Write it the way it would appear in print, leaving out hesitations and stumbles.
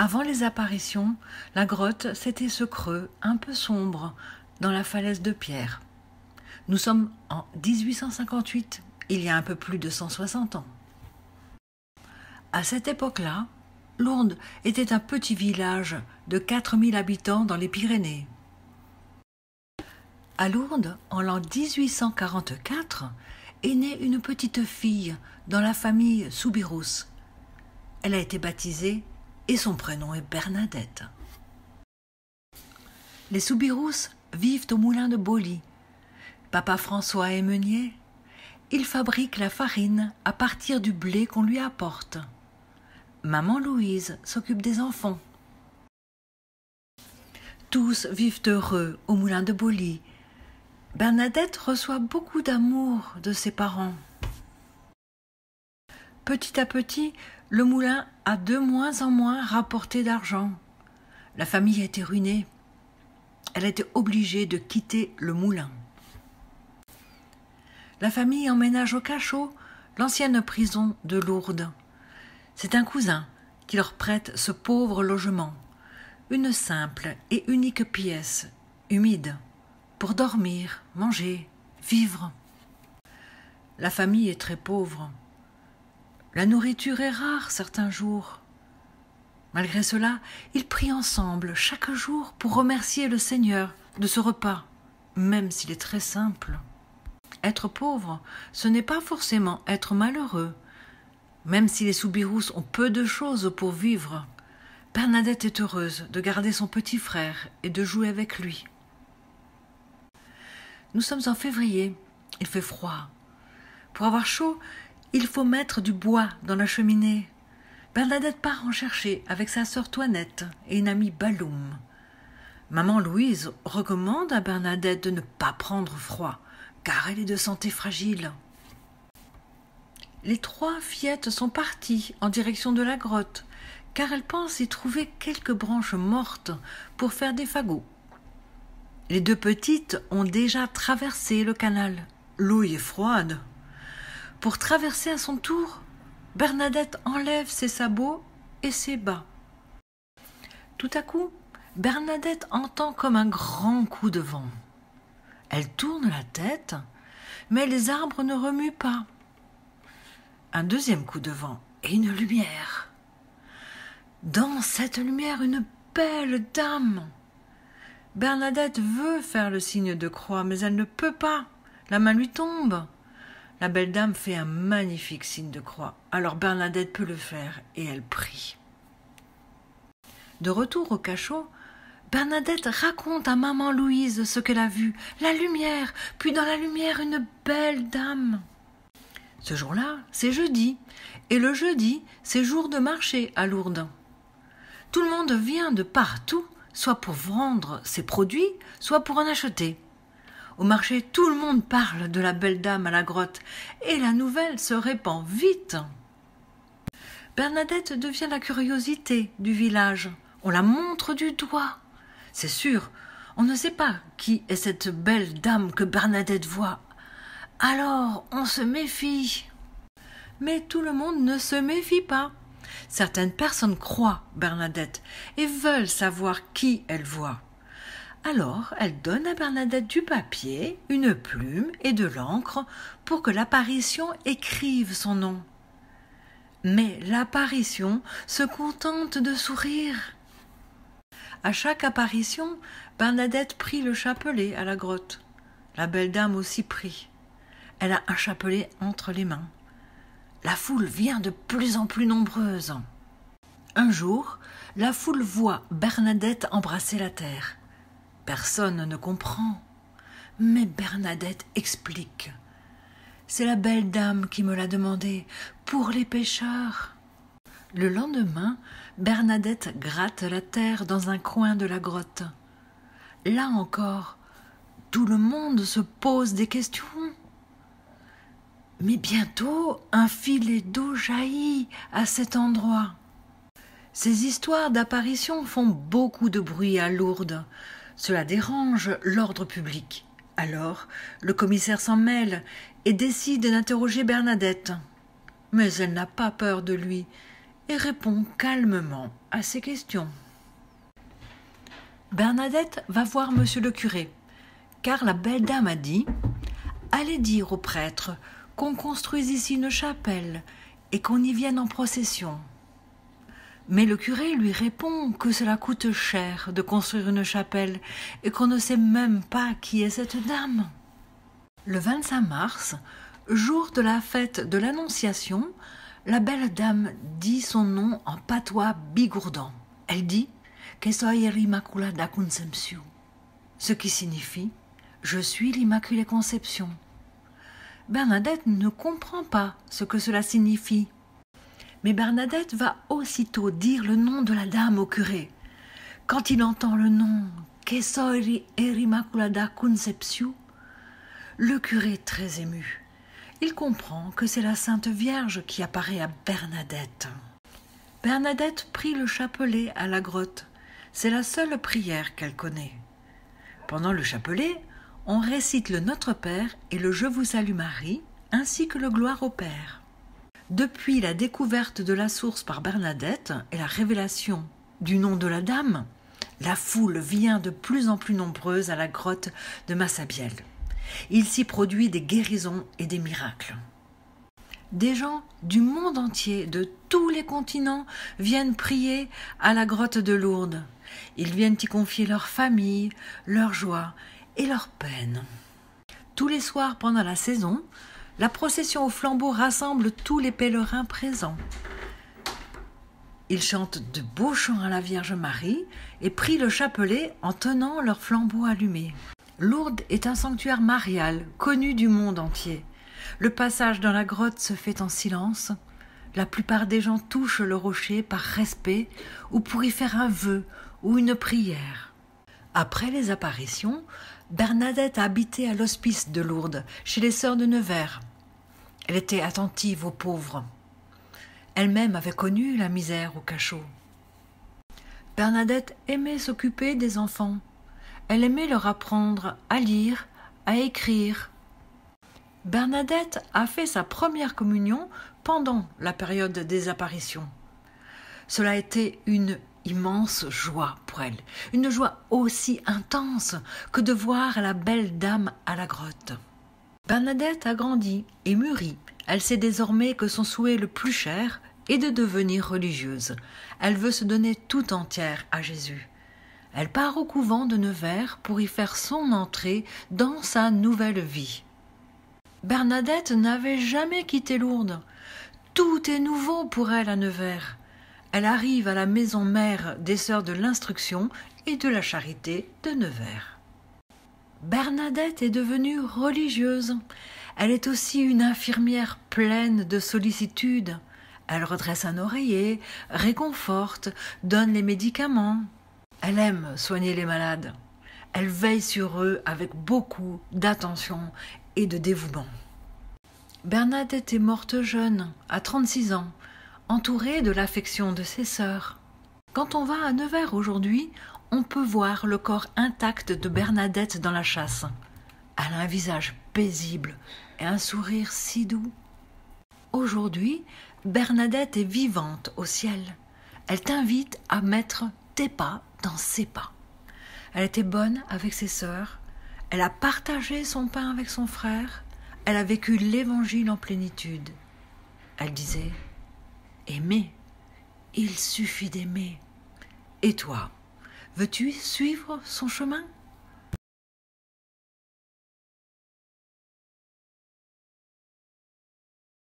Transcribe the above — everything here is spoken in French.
Avant les apparitions, la grotte, c'était ce creux un peu sombre dans la falaise de pierre. Nous sommes en 1858, il y a un peu plus de 160 ans. À cette époque-là, Lourdes était un petit village de 4000 habitants dans les Pyrénées. À Lourdes, en l'an 1844, est née une petite fille dans la famille Soubirous. Elle a été baptisée et son prénom est Bernadette. Les Soubirous vivent au moulin de Boly. Papa François est meunier. Il fabrique la farine à partir du blé qu'on lui apporte. Maman Louise s'occupe des enfants. Tous vivent heureux au moulin de Boly. Bernadette reçoit beaucoup d'amour de ses parents. Petit à petit, le moulin a de moins en moins rapporté d'argent. La famille a été ruinée. Elle a été obligée de quitter le moulin. La famille emménage au Cachot, l'ancienne prison de Lourdes. C'est un cousin qui leur prête ce pauvre logement, une simple et unique pièce, humide, pour dormir, manger, vivre. La famille est très pauvre. La nourriture est rare certains jours. Malgré cela, ils prient ensemble chaque jour pour remercier le Seigneur de ce repas, même s'il est très simple. Être pauvre, ce n'est pas forcément être malheureux. Même si les Soubirous ont peu de choses pour vivre, Bernadette est heureuse de garder son petit frère et de jouer avec lui. Nous sommes en février, il fait froid. Pour avoir chaud, il faut mettre du bois dans la cheminée. Bernadette part en chercher avec sa sœur Toinette et une amie Baloum. Maman Louise recommande à Bernadette de ne pas prendre froid, car elle est de santé fragile. Les 3 fillettes sont parties en direction de la grotte, car elles pensent y trouver quelques branches mortes pour faire des fagots. Les 2 petites ont déjà traversé le canal. L'eau y est froide. Pour traverser à son tour, Bernadette enlève ses sabots et ses bas. Tout à coup, Bernadette entend comme un grand coup de vent. Elle tourne la tête, mais les arbres ne remuent pas. Un deuxième coup de vent et une lumière. Dans cette lumière, une belle dame. Bernadette veut faire le signe de croix, mais elle ne peut pas. La main lui tombe. La belle dame fait un magnifique signe de croix. Alors Bernadette peut le faire et elle prie. De retour au cachot, Bernadette raconte à maman Louise ce qu'elle a vu. La lumière, puis dans la lumière, une belle dame. Ce jour-là, c'est jeudi, et le jeudi, c'est jour de marché à Lourdes. Tout le monde vient de partout, soit pour vendre ses produits, soit pour en acheter. Au marché, tout le monde parle de la belle dame à la grotte, et la nouvelle se répand vite. Bernadette devient la curiosité du village. On la montre du doigt. C'est sûr, on ne sait pas qui est cette belle dame que Bernadette voit. Alors, on se méfie. Mais tout le monde ne se méfie pas. Certaines personnes croient Bernadette et veulent savoir qui elle voit. Alors, elle donne à Bernadette du papier, une plume et de l'encre pour que l'apparition écrive son nom. Mais l'apparition se contente de sourire. À chaque apparition, Bernadette prie le chapelet à la grotte. La belle dame aussi prie. Elle a un chapelet entre les mains. La foule vient de plus en plus nombreuse. Un jour, la foule voit Bernadette embrasser la terre. Personne ne comprend. Mais Bernadette explique. C'est la belle dame qui me l'a demandé, pour les pêcheurs. Le lendemain, Bernadette gratte la terre dans un coin de la grotte. Là encore, tout le monde se pose des questions. Mais bientôt, un filet d'eau jaillit à cet endroit. Ces histoires d'apparitions font beaucoup de bruit à Lourdes. Cela dérange l'ordre public. Alors, le commissaire s'en mêle et décide d'interroger Bernadette. Mais elle n'a pas peur de lui et répond calmement à ses questions. Bernadette va voir monsieur le curé, car la belle dame a dit « Allez dire au prêtre qu'on construise ici une chapelle et qu'on y vienne en procession. » Mais le curé lui répond que cela coûte cher de construire une chapelle et qu'on ne sait même pas qui est cette dame. Le 25 mars, jour de la fête de l'Annonciation, la belle dame dit son nom en patois bigourdan. Elle dit « Que soy el Immaculada Concepción », ce qui signifie « Je suis l'Immaculée Conception ». Bernadette ne comprend pas ce que cela signifie. Mais Bernadette va aussitôt dire le nom de la dame au curé. Quand il entend le nom « Que soy el Immaculada Concepción », le curé est très ému. Il comprend que c'est la Sainte Vierge qui apparaît à Bernadette. Bernadette prie le chapelet à la grotte. C'est la seule prière qu'elle connaît. Pendant le chapelet, on récite le Notre Père et le Je vous salue Marie, ainsi que le Gloire au Père. Depuis la découverte de la source par Bernadette et la révélation du nom de la dame, la foule vient de plus en plus nombreuse à la grotte de Massabielle. Il s'y produit des guérisons et des miracles. Des gens du monde entier, de tous les continents, viennent prier à la grotte de Lourdes. Ils viennent y confier leur famille, leur joie et leur peine. Tous les soirs pendant la saison, la procession au flambeau rassemble tous les pèlerins présents. Ils chantent de beaux chants à la Vierge Marie et prient le chapelet en tenant leur flambeau allumé. Lourdes est un sanctuaire marial connu du monde entier. Le passage dans la grotte se fait en silence. La plupart des gens touchent le rocher par respect ou pour y faire un vœu ou une prière. Après les apparitions, Bernadette a habité à l'hospice de Lourdes, chez les sœurs de Nevers. Elle était attentive aux pauvres. Elle-même avait connu la misère au cachot. Bernadette aimait s'occuper des enfants. Elle aimait leur apprendre à lire, à écrire. Bernadette a fait sa première communion pendant la période des apparitions. Cela a été une immense joie pour elle, une joie aussi intense que de voir la belle dame à la grotte. Bernadette a grandi et mûri. Elle sait désormais que son souhait le plus cher est de devenir religieuse. Elle veut se donner tout entière à Jésus. Elle part au couvent de Nevers pour y faire son entrée dans sa nouvelle vie. Bernadette n'avait jamais quitté Lourdes. Tout est nouveau pour elle à Nevers. Elle arrive à la maison mère des Sœurs de l'Instruction et de la Charité de Nevers. Bernadette est devenue religieuse. Elle est aussi une infirmière pleine de sollicitude. Elle redresse un oreiller, réconforte, donne les médicaments. Elle aime soigner les malades. Elle veille sur eux avec beaucoup d'attention et de dévouement. Bernadette est morte jeune, à 36 ans, entourée de l'affection de ses sœurs. Quand on va à Nevers aujourd'hui, on peut voir le corps intact de Bernadette dans la châsse. Elle a un visage paisible et un sourire si doux. Aujourd'hui, Bernadette est vivante au ciel. Elle t'invite à mettre tes pas dans ses pas. Elle était bonne avec ses sœurs. Elle a partagé son pain avec son frère. Elle a vécu l'évangile en plénitude. Elle disait « Aimer, il suffit d'aimer. » Et toi, veux-tu suivre son chemin ?